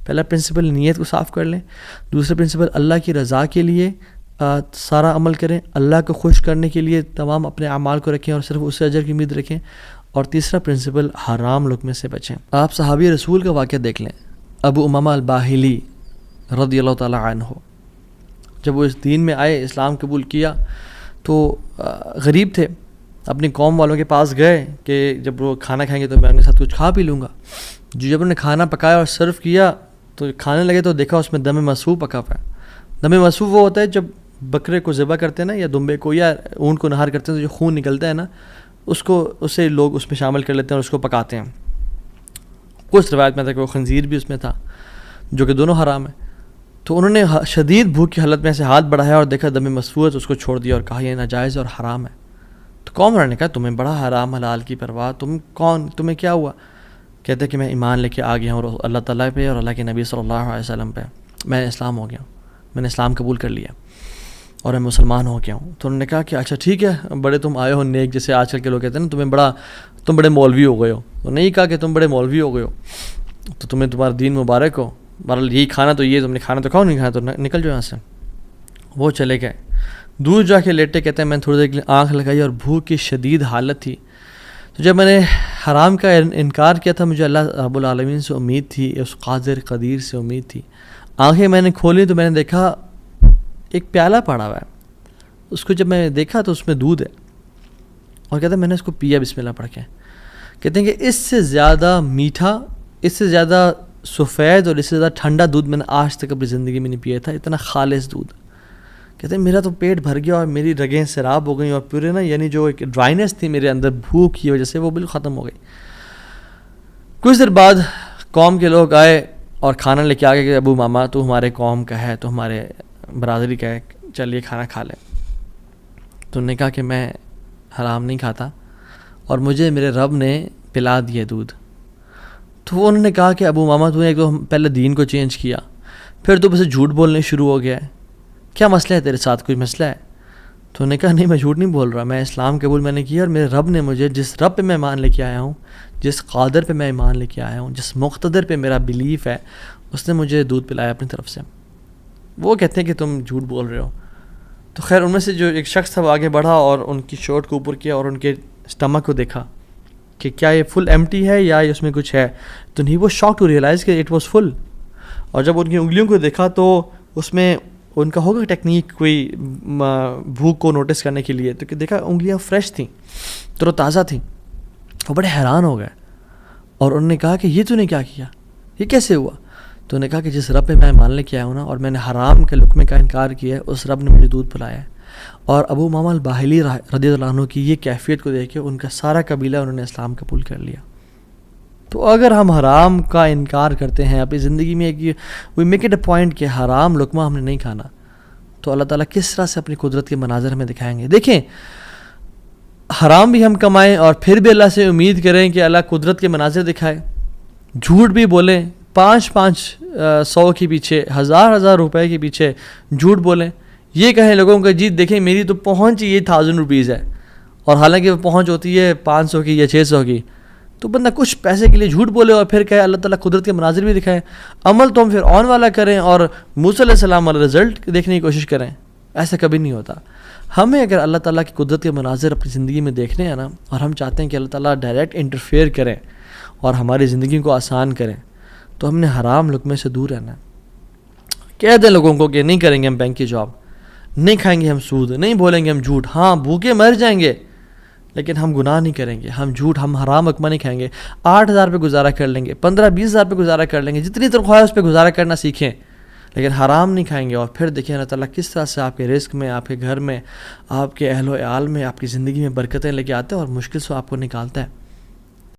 پہلا پرنسپل نیت کو صاف کر لیں. دوسرا پرنسپل اللہ کی رضا کے لیے سارا عمل کریں, اللہ کو خوش کرنے کے لیے تمام اپنے اعمال کو رکھیں اور صرف اس سے اجر کی امید رکھیں. اور تیسرا پرنسپل حرام لقمے سے بچیں. آپ صحابی رسول کا واقعہ دیکھ لیں, ابو امامہ الباہلی رضی اللہ تعالیٰ عنہ, جب وہ اس دین میں آئے, اسلام قبول کیا, تو غریب تھے, اپنی قوم والوں کے پاس گئے کہ جب وہ کھانا کھائیں گے تو میں ان کے ساتھ کچھ کھا پی لوں گا. جب انہوں نے کھانا پکایا اور سرو کیا تو کھانے لگے تو دیکھا اس میں دم مسفوح پکا ہوا ہے. دم مسفوح وہ ہوتا ہے جب بکرے کو ذبح کرتے ہیں نا, یا دمبے کو یا اونٹ کو نہار کرتے ہیں تو جو خون نکلتا ہے نا, اسے لوگ اس میں شامل کر لیتے ہیں اور اس کو پکاتے ہیں. کچھ روایت میں تھا کہ وہ خنزیر بھی اس میں تھا, جو کہ دونوں حرام ہیں. تو انہوں نے شدید بھوک کی حالت میں سے ہاتھ بڑھایا اور دیکھا دم مسفوح تو اس کو چھوڑ دیا اور کہا یہ ناجائز اور حرام ہے. تو قوم والوں نے کہا تمہیں بڑا حرام حلال کی پرواہ, تم کون, تمہیں کیا ہوا؟ کہتے کہ میں ایمان لے کے آ گیا ہوں اللہ تعالیٰ پہ اور اللہ کے نبی صلی اللہ علیہ وسلم پہ, میں اسلام ہو گیا ہوں, میں نے اسلام قبول کر لیا اور میں مسلمان ہو گیا ہوں. تو انہوں نے کہا کہ اچھا ٹھیک ہے, بڑے تم آئے ہو نیک, جیسے آج کل کے لوگ کہتے ہیں نا تم بڑے مولوی ہو گئے ہو. تو نہیں کہا کہ تم بڑے مولوی ہو گئے ہو, تو تمہیں تمہارا دین مبارک ہو, بہرحال یہی کھانا تو یہ, تم نے کھانا تو کھاؤ, نہیں کھانا تو نکل جاؤ یہاں سے. وہ چلے گئے, دور جا کے لیٹے, کہتے ہیں میں نے تھوڑی دیر کے لیے آنکھ لگائی اور بھوک کی شدید حالت تھی. تو جب میں نے حرام کا انکار کیا تھا, مجھے اللہ رب العالمین سے امید تھی, اس قادر قدیر سے امید تھی. آنکھیں میں نے کھولی تو میں نے دیکھا ایک پیالہ پڑا ہوا ہے. اس کو جب میں نے دیکھا تو اس میں دودھ ہے, اور کہتے ہیں میں نے اس کو پیا بسم اللہ پڑھ کے. کہتے ہیں کہ اس سے زیادہ میٹھا, اس سے زیادہ سفید اور اس سے زیادہ ٹھنڈا دودھ میں نے آج تک اپنی زندگی میں نہیں پیا تھا, اتنا خالص دودھ. کہتے ہیں میرا تو پیٹ بھر گیا اور میری رگیں سیراب ہو گئیں, اور پورے نا یعنی جو ایک ڈرائنیس تھی میرے اندر بھوک کی وجہ سے, وہ بالکل ختم ہو گئی. کچھ دیر بعد قوم کے لوگ آئے اور کھانا لے کے آ گئے کہ ابو ماما تو ہمارے قوم کا ہے, تو ہمارے برادری کا ہے, چلیے کھانا کھا لیں. تو انہوں نے کہا کہ میں حرام نہیں کھاتا اور مجھے میرے رب نے پلا دیا دودھ. تو انہوں نے کہا کہ ابو ماما تو نے ایک تو پہلے دین کو چینج کیا, پھر تو بس جھوٹ بولنے شروع ہو گیا ہے, کیا مسئلہ ہے تیرے ساتھ, کوئی مسئلہ ہے؟ تو انہوں نے کہا نہیں میں جھوٹ نہیں بول رہا, میں اسلام قبول میں نے کیا, اور میرے رب نے مجھے جس رب پہ میں ایمان لے کے آیا ہوں, جس قادر پہ میں ایمان لے کے آیا ہوں, جس مقتدر پہ میرا بلیف ہے, اس نے مجھے دودھ پلایا اپنی طرف سے. وہ کہتے ہیں کہ تم جھوٹ بول رہے ہو. تو خیر ان میں سے جو ایک شخص تھا وہ آگے بڑھا اور ان کی شرٹ کو اوپر کیا اور ان کے اسٹمک کو دیکھا کہ کیا یہ فل ایمٹی ہے یا اس میں کچھ ہے. تو نہیں, وہ شاک ٹو ریئلائز کہ اٹ واز فل. اور جب ان کی انگلیوں کو دیکھا تو اس میں ان کا ہوگا ٹیکنیک کوئی بھوک کو نوٹس کرنے کے لیے, تو کہ دیکھا انگلیاں فریش تھیں, تر و تازہ تھیں. وہ بڑے حیران ہو گئے اور انہوں نے کہا کہ یہ تو نے کیا کیا, یہ کیسے ہوا؟ تو انہوں نے کہا کہ جس رب پہ میں مان لے کے آیا ہوں نا, اور میں نے حرام کے لقمے کا انکار کیا ہے, اس رب نے مجھے دودھ پلایا ہے. اور ابو امامہ الباہلی رضی اللہ عنہ کی یہ کیفیت کو دیکھ کے ان کا سارا قبیلہ انہوں نے اسلام قبول کر لیا. تو اگر ہم حرام کا انکار کرتے ہیں اپنی زندگی میں, we make it a point کہ حرام لقمہ ہم نے نہیں کھانا, تو اللہ تعالیٰ کس طرح سے اپنی قدرت کے مناظر ہمیں دکھائیں گے. دیکھیں, حرام بھی ہم کمائیں اور پھر بھی اللہ سے امید کریں کہ اللہ قدرت کے مناظر دکھائے, جھوٹ بھی بولیں, 500 کے پیچھے, 1000 روپے کے پیچھے جھوٹ بولیں, یہ کہیں لوگوں کو جی دیکھیں میری تو پہنچ یہ 1000 روپیز ہے, اور حالانکہ وہ پہنچ ہوتی ہے 500 کی یا 600 کی. تو بندہ کچھ پیسے کے لیے جھوٹ بولے اور پھر کہے اللہ تعالیٰ قدرت کے مناظر بھی دکھائے. عمل تو ہم پھر آن والا کریں اور موسیٰ علیہ السلام والا رزلٹ دیکھنے کی کوشش کریں. ایسا کبھی نہیں ہوتا. ہمیں اگر اللہ تعالیٰ کی قدرت کے مناظر اپنی زندگی میں دیکھنے ہیں نا, اور ہم چاہتے ہیں کہ اللہ تعالیٰ ڈائریکٹ انٹرفیئر کریں اور ہماری زندگی کو آسان کریں, تو ہم نے حرام لقمے سے دور رہنا ہے. کہہ دیں لوگوں کو کہ نہیں کریں گے ہم بینک کی جاب, نہیں کھائیں گے ہم سود, نہیں بولیں گے ہم جھوٹ, ہاں بھوکے مر جائیں گے لیکن ہم گناہ نہیں کریں گے, ہم جھوٹ, ہم حرام لقمہ نہیں کھائیں گے. 8000 پہ گزارا کر لیں گے, 15-20 ہزار پہ گزارا کر لیں گے, جتنی تنخواہ ہے اس پہ گزارا کرنا سیکھیں, لیکن حرام نہیں کھائیں گے. اور پھر دیکھیں اللہ تعالیٰ کس طرح سے آپ کے رزق میں, آپ کے گھر میں, آپ کے اہل و عیال میں, آپ کی زندگی میں برکتیں لے کے آتے ہیں اور مشکل سے آپ کو نکالتا ہے.